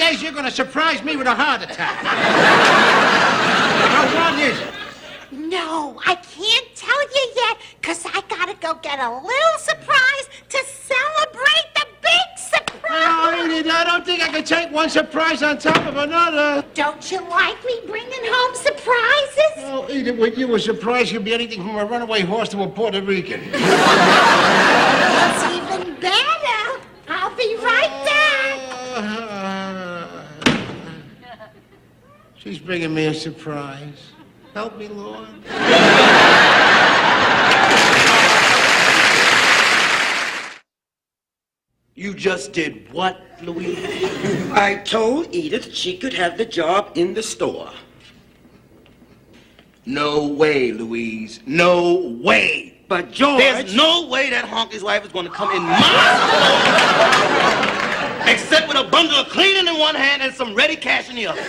days you're going to surprise me with a heart attack. Now, what is it? No, I can't tell you yet, because I got to go get a little surprise to celebrate the big surprise. Oh, Edith, I don't think I can take one surprise on top of another. Don't you like me bringing home surprises? Oh, Edith, with you, a surprise could be anything from a runaway horse to a Puerto Rican. It's even better. I'll be right back. She's bringing me a surprise. Help me, Lord. You just did what, Louise? I told Edith she could have the job in the store. No way, Louise. No way. But George... There's no way that honky's wife is going to come in my store except with a bundle of cleaning in one hand and some ready cash in the other.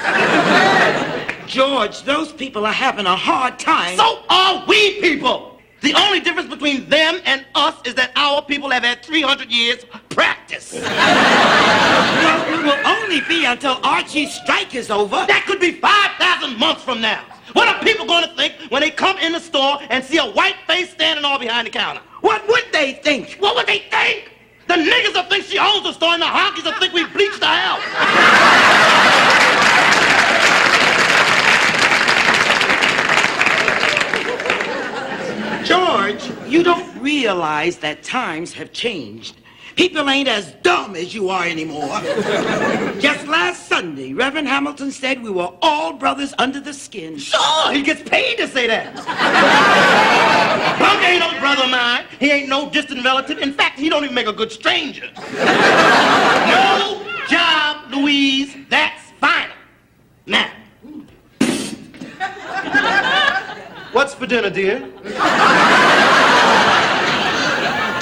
George, those people are having a hard time. So are we people. The only difference between them and us is that our people have had 300 years practice. Well, it will only be until Archie's strike is over. That could be 5,000 months from now. What are people going to think when they come in the store and see a white face standing all behind the counter? What would they think? What would they think? The niggas will think she owns the store and the honkies will think we bleached the house. George, you don't realize that times have changed. People ain't as dumb as you are anymore. Just last Sunday, Reverend Hamilton said we were all brothers under the skin. Sure, he gets paid to say that. Punk ain't no brother of mine. He ain't no distant relative. In fact, he don't even make a good stranger. No job, Louise. That's final. Now. What's for dinner, dear?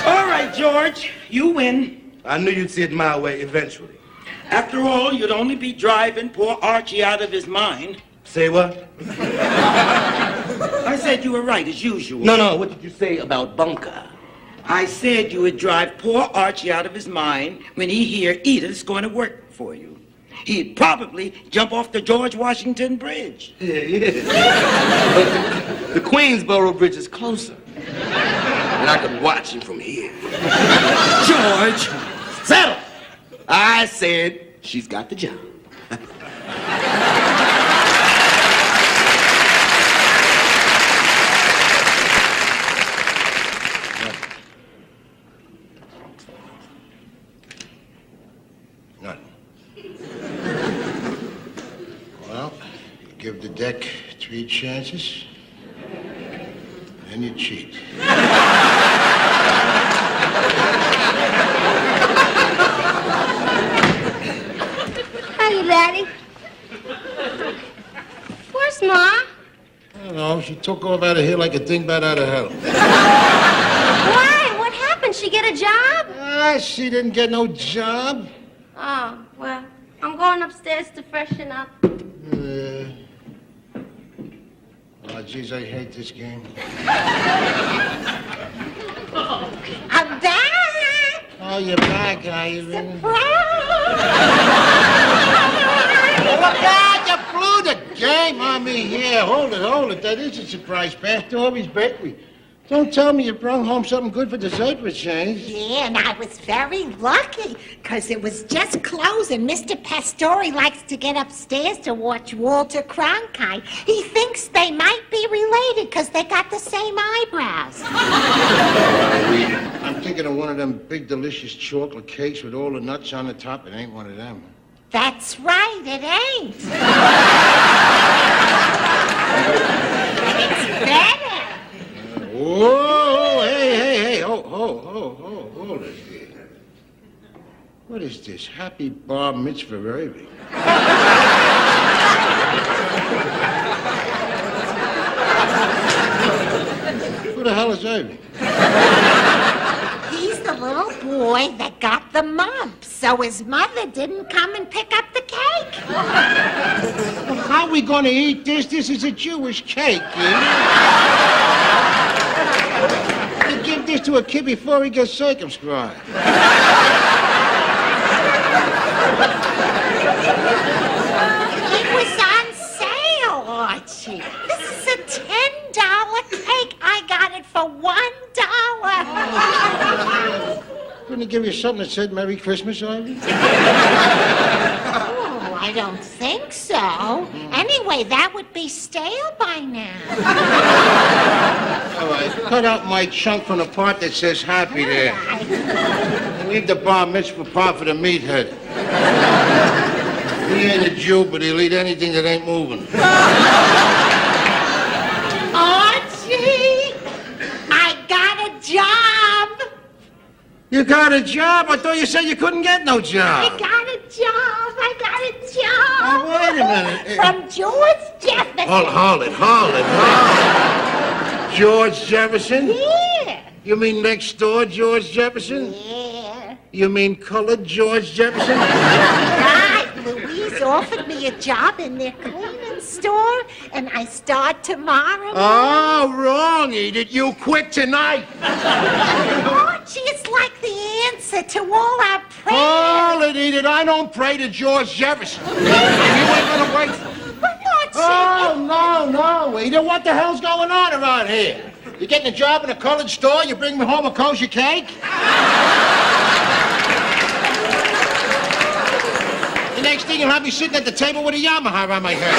All right, George, you win. I knew you'd see it my way eventually. After all, you'd only be driving poor Archie out of his mind. Say what? I said you were right, as usual. No, what did you say about Bunker? I said you would drive poor Archie out of his mind when he hear Edith's going to work for you. He'd probably jump off the George Washington Bridge. Yeah. But the Queensboro Bridge is closer. And I could watch him from here. George! Settle! I said she's got the job. Well, you give the deck 3 chances, then you cheat. Hey, Daddy. Where's Ma? I don't know, she took off out of here like a dingbat out of hell. Why? What happened? She get a job? She didn't get no job. Oh, well, I'm going upstairs to freshen up. Oh, geez, I hate this game. I'm back. Oh, you're back, are you? Look out, you blew the game on me here. Hold it. That is a surprise, Pastor Orby's Bakery. Don't tell me you brought home something good for dessert for change. Yeah, and I was very lucky, because it was just closing. Mr. Pastore likes to get upstairs to watch Walter Cronkite. He thinks they might be related, because they got the same eyebrows. I'm thinking of one of them big, delicious chocolate cakes with all the nuts on the top. It ain't one of them. That's right, it ain't. It's better. Whoa, hey, hold it here. What is this? Happy bar mitzvah Irving. Who the hell is Irving? He's the little boy that got the mumps, so his mother didn't come and pick up the cake. How are we going to eat this? This is a Jewish cake, kid. You give this to a kid before he gets circumscribed. Archie. This is a $10 cake. I got it for $1. Couldn't he give you something that said Merry Christmas on it? Oh, I don't think so. Anyway, that would be stale by now. All right, cut out my chunk from the part that says happy there. And leave the bar mitzvah part for the meathead. He ain't a Jew, but he'll eat anything that ain't moving. Archie, I got a job. You got a job? I thought you said you couldn't get no I job. got a job. Oh, wait a minute. From George Jefferson. Hold it. George Jefferson? Yeah. You mean next door George Jefferson? Yeah. You mean colored George Jefferson? Right. Louise offered me a job in their cleaning store, and I start tomorrow. Oh, wrong, Edith. You quit tonight. Archie, it's like the answer to all our prayers. Hold it, Edith. I don't pray to George Jefferson. You ain't gonna wait for me. But Archie, Oh, no, Edith. What the hell's going on around here? You getting a job in a colored store? You bring me home a kosher cake? The next thing you'll have me sitting at the table with a Yamaha around my head.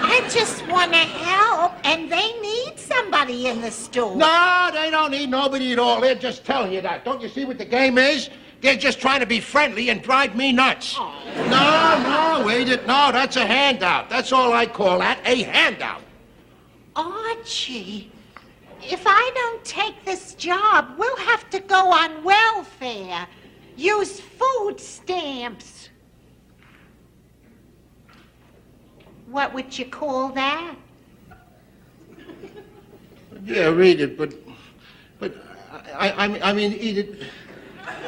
I just want to help, and they need somebody in the store. No, they don't need nobody at all. They're just telling you that. Don't you see what the game is? They're just trying to be friendly and drive me nuts. Oh. No, Edith. No, that's a handout. That's all I call that, a handout. Archie, if I don't take this job, we'll have to go on welfare. Use food stamps. What would you call that? Yeah, read it, but I mean, Edith,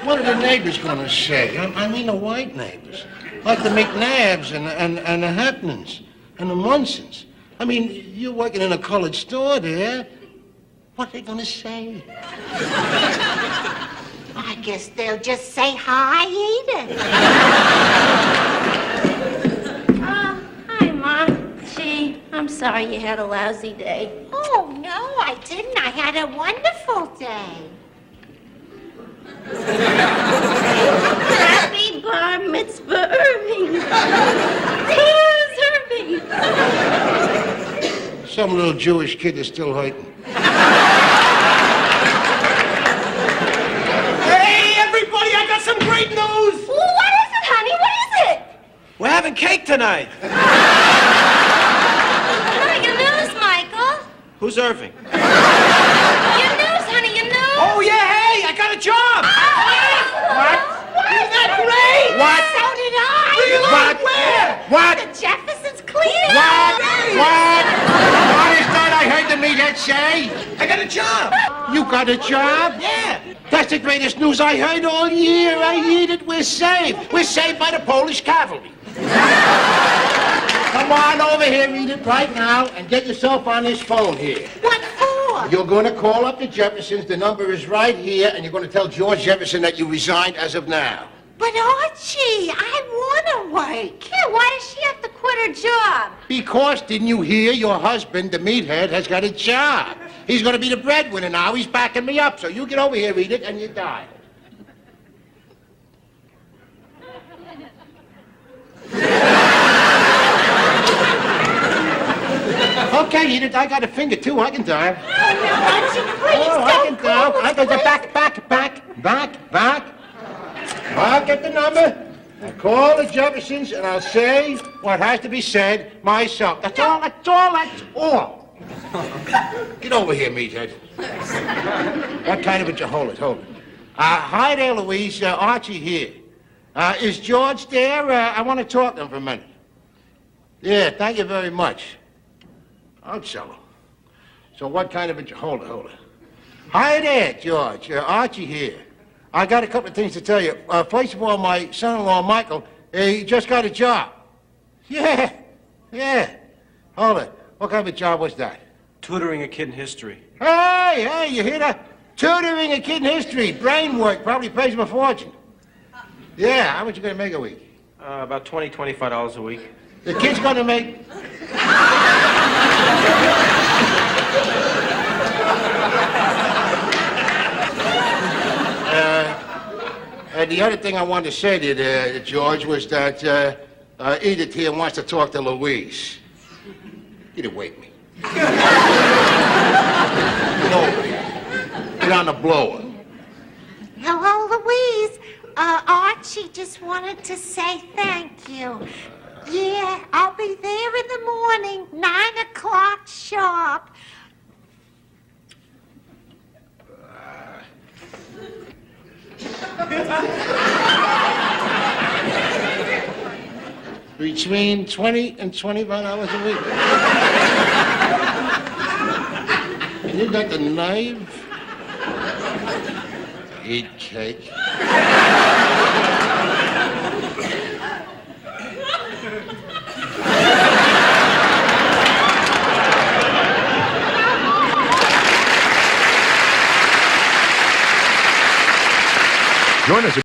what are the neighbors going to say? I mean, the white neighbors, like the McNabbs and the Hepnans and the Munsons. I mean, you're working in a colored store there. What are they going to say? I guess they'll just say hi, Edith. Hi, Mom. Gee, I'm sorry you had a lousy day. Oh, no, I didn't. I had a wonderful day. Happy Bar Mitzvah Irving. Where's Irving? Some little Jewish kid is still hurting. Hey, everybody, I got some great news. Well, what is it, honey? What is it? We're having cake tonight. What are your news, Michael? Who's Irving? Your news, honey, your news. Oh, yeah, hey, I got a job. What? Isn't that great? What? So did I. Really? What? Where? What? The Jefferson's cleaning. What? What is that I heard the meathead say? I got a job. You got a job? Yeah. That's the greatest news I heard all year. I heard it. We're saved. We're saved by the Polish cavalry. Come on over here, Edith, right now, and get yourself on this phone here. What for? You're going to call up the Jeffersons. The number is right here, and you're going to tell George Jefferson that you resigned as of now. But Archie, I want to work. Yeah, why does she have to quit her job? Because, didn't you hear, your husband, the meathead, has got a job. He's going to be the breadwinner now. He's backing me up. So you get over here, Edith, and you dial. Okay, Edith, I got a finger, too. I can dial. Oh, no, Archie, please Oh, I don't can call dial. us, I can please. back. I'll get the number. I'll call the Jeffersons, and I'll say what has to be said myself. That's all. Get over here, meathead. What kind of a... Hold it. Hi there, Louise. Archie here. Is George there? I want to talk to him for a minute. Yeah, thank you very much. I'll tell him. So what kind of a... Hold it. Hi there, George. Archie here. I got a couple of things to tell you. First of all, my son-in-law, Michael, he just got a job. Yeah. Hold it. What kind of a job was that? Tutoring a kid in history. Hey, you hear that? Tutoring a kid in history. Brain work. Probably pays him a fortune. Yeah, how much you gonna make a week? About $25 a week. The kid's gonna make... the other thing I wanted to say to you there, George, was that Edith here wants to talk to Louise. Get away from me. Get over here. Get on the blower. Hello, Louise. Archie just wanted to say thank you. Yeah, I'll be there in the morning, 9 o'clock sharp. Between $20 and $25 a week. And you got the knife? Eat cake. Join us